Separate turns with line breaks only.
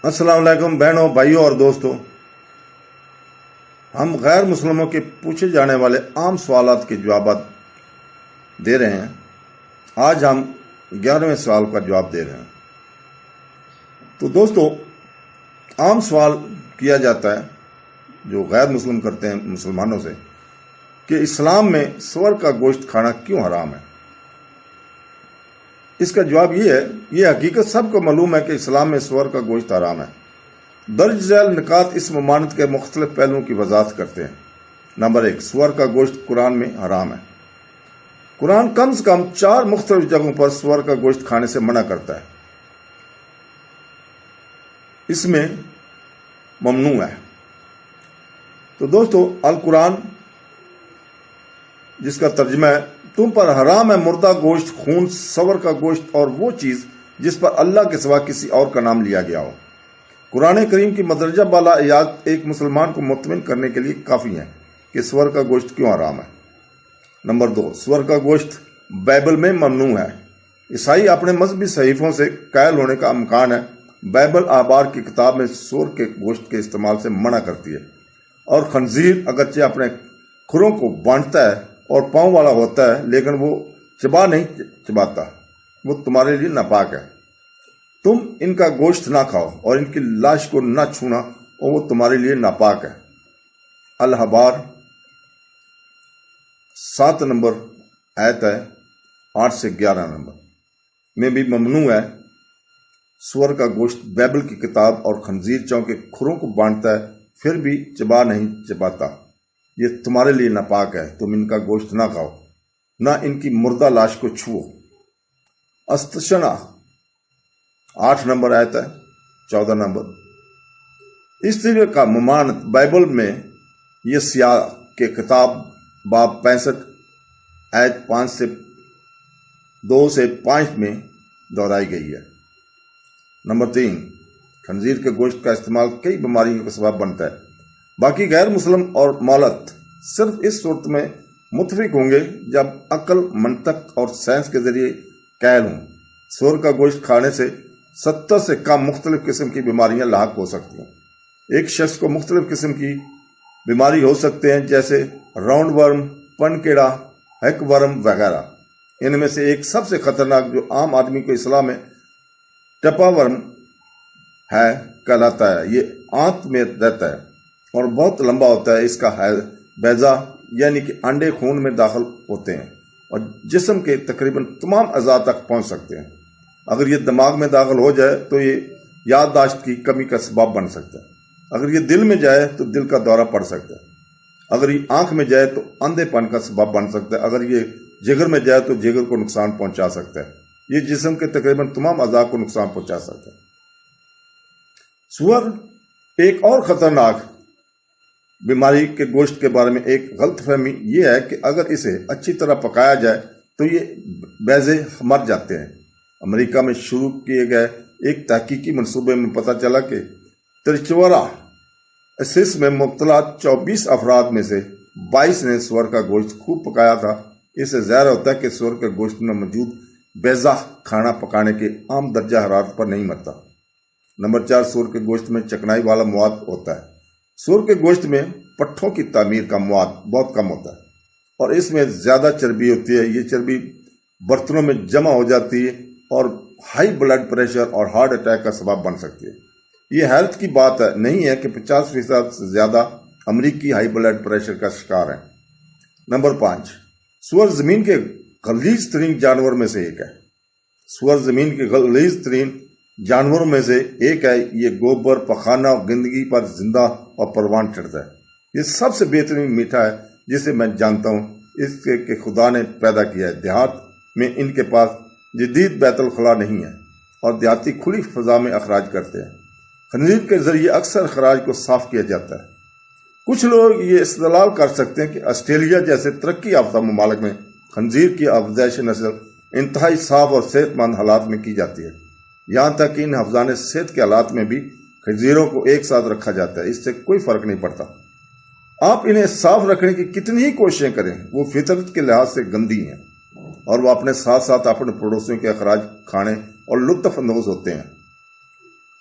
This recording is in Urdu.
السلام علیکم بہنوں، بھائیوں اور دوستوں۔ ہم غیر مسلموں کے پوچھے جانے والے عام سوالات کے جوابات دے رہے ہیں۔ آج ہم 11ویں سوال کا جواب دے رہے ہیں۔ تو دوستو، عام سوال کیا جاتا ہے جو غیر مسلم کرتے ہیں مسلمانوں سے کہ اسلام میں سور کا گوشت کھانا کیوں حرام ہے؟ اس کا جواب یہ ہے، یہ حقیقت سب کو معلوم ہے کہ اسلام میں سور کا گوشت حرام ہے۔ درج ذیل نکات اس ممانعت کے مختلف پہلوؤں کی وضاحت کرتے ہیں۔ نمبر 1، سور کا گوشت قرآن میں حرام ہے۔ قرآن کم سے کم 4 مختلف جگہوں پر سور کا گوشت کھانے سے منع کرتا ہے۔ اس میں ممنوع ہے۔ تو دوستو، القرآن جس کا ترجمہ ہے، تم پر حرام ہے مردہ گوشت، خون، سور کا گوشت اور وہ چیز جس پر اللہ کے سوا کسی اور کا نام لیا گیا ہو۔ قرآن کریم کی مدرجہ بالا آیات ایک مسلمان کو مطمئن کرنے کے لیے کافی ہیں کہ سور کا گوشت کیوں حرام ہے۔ نمبر 2، سور کا گوشت بائبل میں ممنوع ہے۔ عیسائی اپنے مذہبی صحیفوں سے قائل ہونے کا امکان ہے۔ بائبل احبار کی کتاب میں سور کے گوشت کے استعمال سے منع کرتی ہے، اور خنزیر اگرچہ اپنے کھروں کو بانٹتا ہے اور پاؤں والا ہوتا ہے، لیکن وہ چبا نہیں چباتا، وہ تمہارے لیے ناپاک ہے۔ تم ان کا گوشت نہ کھاؤ اور ان کی لاش کو نہ چھونا، اور وہ تمہارے لیے ناپاک ہے۔ الاحبار 7 نمبر آیت ہے، 8 سے 11 نمبر میں بھی ممنوع ہے۔ سور کا گوشت بائبل کی کتاب اور خنزیر چونکہ کھروں کو بانٹتا ہے پھر بھی چبا نہیں چباتا، یہ تمہارے لیے ناپاک ہے۔ تم ان کا گوشت نہ کھاؤ، نہ ان کی مردہ لاش کو چھوؤ۔ استثنا 8 نمبر آیت ہے، 14 نمبر۔ اس طرح کا ممانعت بائبل میں یہ سیاہ کے کتاب باب 65 آیت 2 سے 5 میں دہرائی گئی ہے۔ نمبر 3، خنزیر کے گوشت کا استعمال کئی بیماریوں کا سبب بنتا ہے۔ باقی غیر مسلم اور مولت صرف اس صورت میں متفق ہوں گے جب عقل، منطق اور سائنس کے ذریعے قائل ہوں۔ سور کا گوشت کھانے سے 70 سے کم مختلف قسم کی بیماریاں لاحق ہو سکتی ہیں۔ ایک شخص کو مختلف قسم کی بیماری ہو سکتے ہیں، جیسے راؤنڈ ورم، پن کیڑا، ہیک ورم وغیرہ۔ ان میں سے ایک سب سے خطرناک جو عام آدمی کو اصطلاح میں ٹپا ورم ہے کہلاتا ہے۔ یہ آنت میں رہتا ہے اور بہت لمبا ہوتا ہے۔ اس کا بیضہ یعنی کہ انڈے خون میں داخل ہوتے ہیں اور جسم کے تقریباً تمام اعضاء تک پہنچ سکتے ہیں۔ اگر یہ دماغ میں داخل ہو جائے تو یہ یادداشت کی کمی کا سبب بن سکتا ہے۔ اگر یہ دل میں جائے تو دل کا دورہ پڑ سکتا ہے۔ اگر یہ آنکھ میں جائے تو اندھے پن کا سبب بن سکتا ہے۔ اگر یہ جگر میں جائے تو جگر کو نقصان پہنچا سکتا ہے۔ یہ جسم کے تقریباً تمام اعضاء کو نقصان پہنچا سکتا ہے۔ سور ایک اور خطرناک بیماری کے گوشت کے بارے میں ایک غلط فہمی یہ ہے کہ اگر اسے اچھی طرح پکایا جائے تو یہ بیضے مر جاتے ہیں۔ امریکہ میں شروع کیے گئے ایک تحقیقی منصوبے میں پتہ چلا کہ ترچورا اسس میں مبتلا 24 افراد میں سے 22 نے سور کا گوشت خوب پکایا تھا۔ اس سے ظاہر ہوتا ہے کہ سور کے گوشت میں موجود بیضا کھانا پکانے کے عام درجہ حرارت پر نہیں مرتا۔ نمبر 4، سور کے گوشت میں چکنائی والا مواد ہوتا ہے۔ سور کے گوشت میں پٹھوں کی تعمیر کا مواد بہت کم ہوتا ہے اور اس میں زیادہ چربی ہوتی ہے۔ یہ چربی برتنوں میں جمع ہو جاتی ہے اور ہائی بلڈ پریشر اور ہارٹ اٹیک کا سبب بن سکتی ہے۔ یہ حیرت کی بات نہیں ہے کہ 50% سے زیادہ امریکی ہائی بلڈ پریشر کا شکار ہیں۔ نمبر 5، سور زمین کے غلیظ ترین جانور میں سے ایک ہے۔ سور زمین کے غلیظ ترین جانوروں میں سے ایک ہے۔ یہ گوبر، پخانہ اور گندگی پر زندہ اور پروان چڑھتا ہے۔ یہ سب سے بہترین میٹھا ہے جسے میں جانتا ہوں، اس کے کہ خدا نے پیدا کیا ہے۔ دیہات میں ان کے پاس جدید بیت الخلاء نہیں ہے اور دیہاتی کھلی فضا میں اخراج کرتے ہیں۔ خنزیر کے ذریعے اکثر اخراج کو صاف کیا جاتا ہے۔ کچھ لوگ یہ استدلال کر سکتے ہیں کہ آسٹریلیا جیسے ترقی یافتہ ممالک میں خنزیر کی افزائش نسل انتہائی صاف اور صحت مند حالات میں کی جاتی ہے، یہاں تک کہ ان حفظان صحت کے حالات میں بھی خنزیروں کو ایک ساتھ رکھا جاتا ہے۔ اس سے کوئی فرق نہیں پڑتا۔ آپ انہیں صاف رکھنے کی کتنی ہی کوششیں کریں، وہ فطرت کے لحاظ سے گندی ہیں اور وہ اپنے ساتھ ساتھ اپنے پڑوسیوں کے اخراج کھانے اور لطف اندوز ہوتے ہیں۔